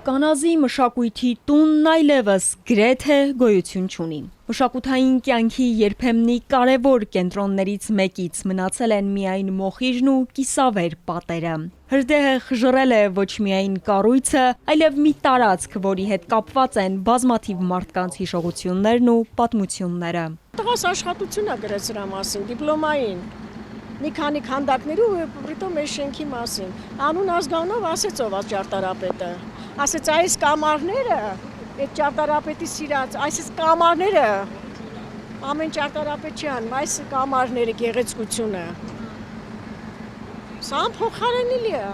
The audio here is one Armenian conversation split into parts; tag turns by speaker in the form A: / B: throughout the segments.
A: Կանազի մշակույթի տունն այլևս գրեթե գոյություն չունի։ Մշակութային կյանքի երբեմնի կարևոր կենտրոններից մեկից մնացել են միայն մոխիրն ու կիսավեր պատերը։ Հրդեհը խժռել է ոչ միայն կառույցը, այլև մի տարածք, որի հետ կապված են բազմաթիվ մարդկանց հիշողություններն ու պատմությունները։
B: Տղաս աշխատություն է գրել սրա մասին, դիպլոմային։ Մի քանի քանդակների ու պրիտոմ մեր շենքի մասին։ Անուն ազգանով ասեց ով ճարտարապետը։ Ասեց այս կամարները, այդ ճարտարապետի սիրած, այս կամարները ամեն ճարտարապետ չի անում, այս կամարները գեղեցկությունը։ Սա փոխարինելի է։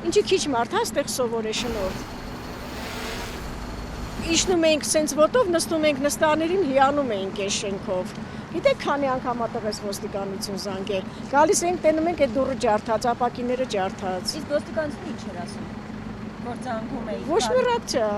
B: Ինչի քիչ մարդ է այստեղ սովոր է շնորհ։ Իջնում ենք սենց ոտով, նստում ենք նստաներին, հիանում ենք այս շենքով։ Գիտեք քանի անգամ ատեղես ոստիկանություն զանգել։ Գալիս ենք տենում ենք այդ դուռը ջարդած, ապակիները ջարդած։
A: Իսկ ոստիկանությունը ինչ էր ասում, որ զանգում էի։
B: Ոչ մի ռեակցիա։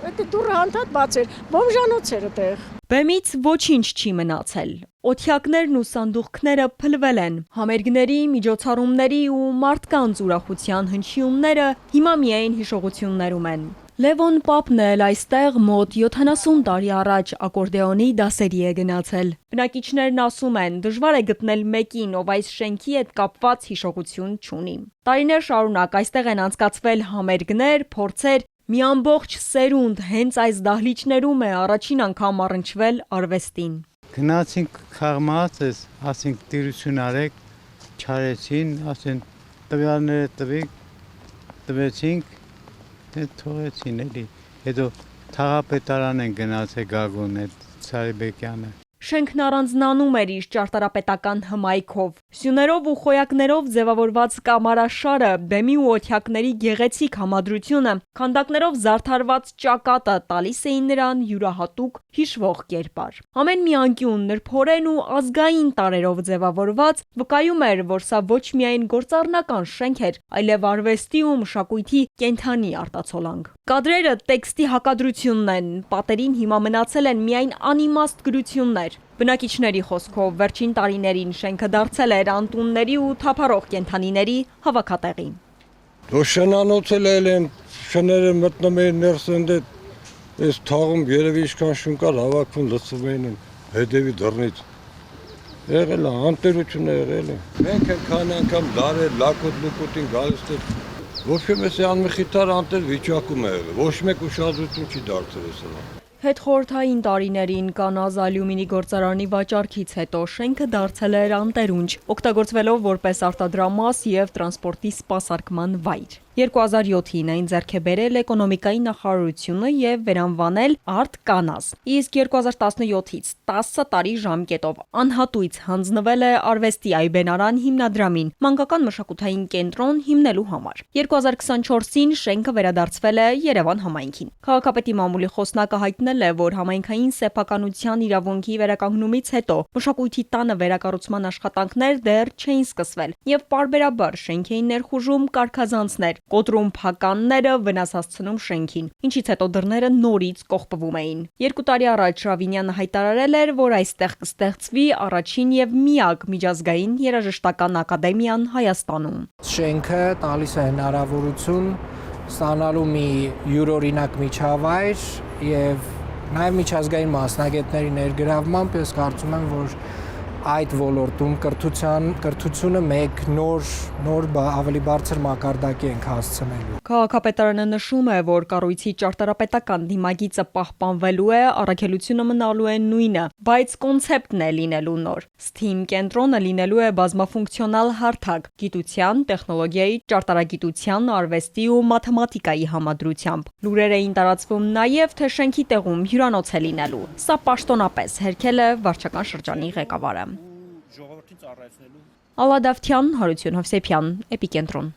B: Այդ դուռը հանդարտ բաց էր, բոմժանոց էր այդտեղ։
A: Բեմից ոչինչ չի մնացել։ Օթյակներն ու սանդուղքները փլվել են։ Համերգների, միջոցառումների ու մարդկանց ուրախության հնչյունները հիմա միայն հիշողություններում են։ Լևոն Պապն էլ այստեղ մոտ 70 տարի առաջ ակորդեոնի դասերի է գնացել։ Բնակիչներն ասում են, դժվար է գտնել մեկին, ով այս շենքի հետ կապված հիշողություն չունի։ Տարիներ շարունակ այստեղ են անցկացվել համերգներ, փորձեր, մի ամբողջ սերունդ հենց այս դահլիճներում է առաջին անգամ առնչվել արվեստին։
C: Գնացինք խաղմածես, ասենք տիրություն արեք, չարեցին, ասեն տվյալները տվեցինք, թողեցին էլի, հետո թաղապետարան են գնացել Գագոն այդ Սարիբեկյանը։
A: Շենքն առանձնանում էր իր ճարտարապետական հմայքով։ Սյուներով ու խոյակներով ձևավորված կամարաշարը, բեմի ու օթյակների գեղեցիկ համադրությունը, քանդակներով զարդարված ճակատը տալիս էին նրան յուրահատուկ հիշվող կերպար։ Ամեն մի անկյուն նրբորեն ու ազգային տարերով ձևավորված վկայում էր, որ սա ոչ միայն գործառնական շենք էր, այլև արվեստի ու մշակույթի կենդանի արտացոլանք։ Կադրերը տեքստի հակադրությունն են, պատերին հիմա մնացել են միայն անիմաստ գրություններ։ Բնակիչների խոսքով վերջին տարիներին շենքը դարձել էր անտունների ու թափառող կենդանիների հավաքատեղի։
D: Շնանոցել են, շները մտնում էին ներսեն դե այս թաղում երևի ինչքան շուն կար հավաքվում լցվում էին հետևի դռնից։ Եղել է, անտերություն է եղել է։ Մենք են քանի անգամ դարել լակոտ-լուկոտին գալիս դե ոչ մեծ անմխիթար անտեր վիճակում է եղել, ոչ մեկ ուշադրություն չի դարձել սրա։
A: Հետխորհրդային տարիներին Կանազ ալյումինի գործարանի վաճառքից հետո շենքը դարձել էր անտերունջ, օգտագործվելով որպես արտադրամաս եւ տրանսպորտի սպասարկման վայր։ 2007-ին այն ձեռք է բերել էկոնոմիկայի նախարարությունը եւ վերանվանել Արտ Կանազ։ Իսկ 2017-ից 10 տարի ժամկետով անհատույց հանձնվել է արվեստի այբենարան հիմնադրամին մանկական մշակութային կենտրոն հիմնելու համար։ 2024-ին շենքը վերադարձվել է Երևան համայնքին։ Քաղաքապետի մամուլի խոսնակը հայտնել է, որ համայնքային սեփականության իրավունքի վերականգնումից հետո մշակույթի տանը վերակառուցման աշխատանքներ դեռ չէին սկսվել եւ պարբերաբար շենք էին ներխուժում կարգազանցներ, կոտրում փականները, վնաս հասցնում շենքին, ինչից հետո դռները նորից կողպվում էին։ 2 տարի առաջ Շավինյանը հայտարարել էր, որ այստեղ կստեղծվի առաջին եւ միակ միջազգային երաժշտական ակադեմիան Հայաստանում։
E: Շենքը տալիս է հնարավորություն ստանալու մի յուրօրինակ միջավայր եւ նաեւ միջազգային մասնագետների ներգրավմամբ ես կարծում եմ, որ այդ ոլորտում կրթությունը մեկ նոր ավելի բարձր մակարդակի ենք հասցնելու։
A: Քաղաքապետարանը նշում է, որ կառույցի ճարտարապետական դիմագիծը պահպանվելու է, առաքելությունը մնալու է նույնը, բայց կոնցեպտն է լինելու նոր։ STEAM կենտրոնը լինելու է բազմաֆունկցիոնալ հարթակ՝ գիտության, տեխնոլոգիայի, ճարտարագիտության, արվեստի ու մաթեմատիկայի համադրությամբ։ Լուրեր էին տարածվում նաև, թե շենքի տեղում հյուրանոց է լինելու։ Սա պաշտոնապես հերքել է վարչական շրջանի ղեկավարը։ Ալադավթյան, Հարություն Հովսեփյան, Էպիկենտրոն։